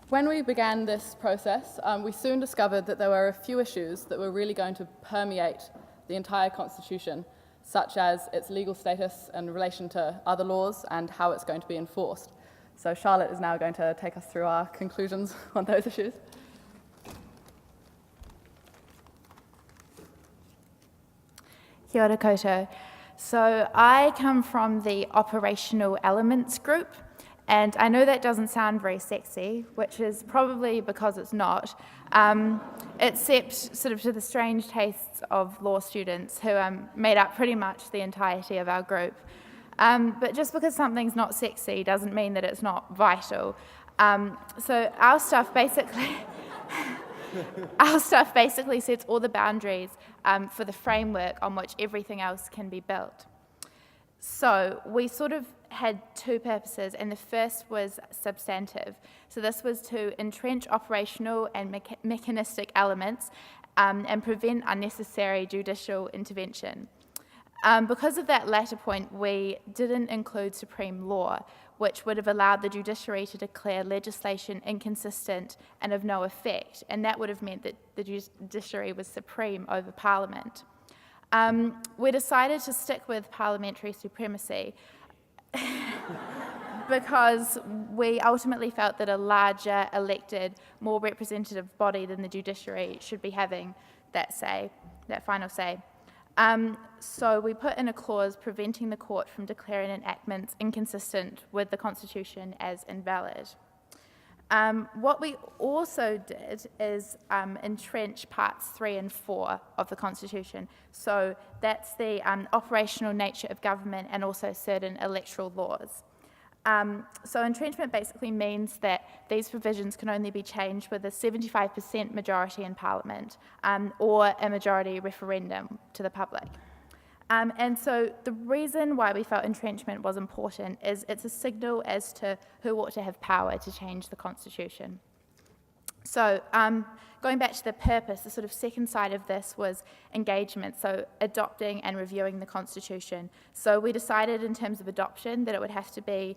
When we began this process, we soon discovered that there were a few issues that were really going to permeate the entire constitution, such as its legal status in relation to other laws and how it's going to be enforced. So Charlotte is now going to take us through our conclusions on those issues. Kia ora koutou. So I come from the operational elements group, and I know that doesn't sound very sexy, which is probably because it's not, except sort of to the strange tastes of law students who made up pretty much the entirety of our group. But just because something's not sexy doesn't mean that it's not vital. So our stuff basically sets all the boundaries for the framework on which everything else can be built. So we sort of had two purposes, and the first was substantive. So this was to entrench operational and mechanistic elements and prevent unnecessary judicial intervention. Because of that latter point, we didn't include supreme law, which would have allowed the judiciary to declare legislation inconsistent and of no effect, and that would have meant that the judiciary was supreme over Parliament. We decided to stick with parliamentary supremacy because we ultimately felt that a larger, elected, more representative body than the judiciary should be having that say, that final say. So we put in a clause preventing the court from declaring enactments inconsistent with the Constitution as invalid. What we also did is entrench parts 3 and 4 of the Constitution. So that's the operational nature of government and also certain electoral laws. So entrenchment basically means that these provisions can only be changed with a 75% majority in Parliament or a majority referendum to the public. And so the reason why we felt entrenchment was important is it's a signal as to who ought to have power to change the Constitution. So going back to the purpose, the sort of second side of this was engagement, so adopting and reviewing the Constitution. So we decided in terms of adoption that it would have to be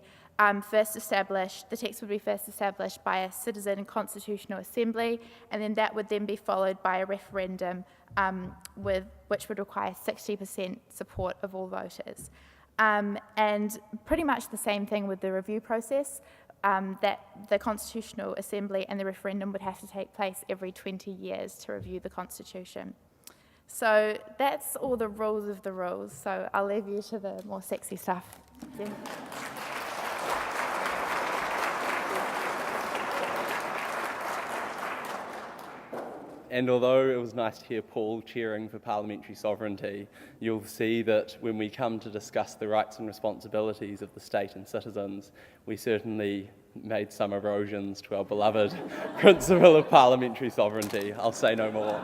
first established, the text would be first established by a citizen constitutional assembly, and then that would then be followed by a referendum which would require 60% support of all voters. And pretty much the same thing with the review process, that the Constitutional Assembly and the referendum would have to take place every 20 years to review the Constitution. So that's all the rules of the rules, so I'll leave you to the more sexy stuff. Yeah. And although it was nice to hear Paul cheering for parliamentary sovereignty, you'll see that when we come to discuss the rights and responsibilities of the state and citizens, we certainly made some erosions to our beloved principle of parliamentary sovereignty. I'll say no more.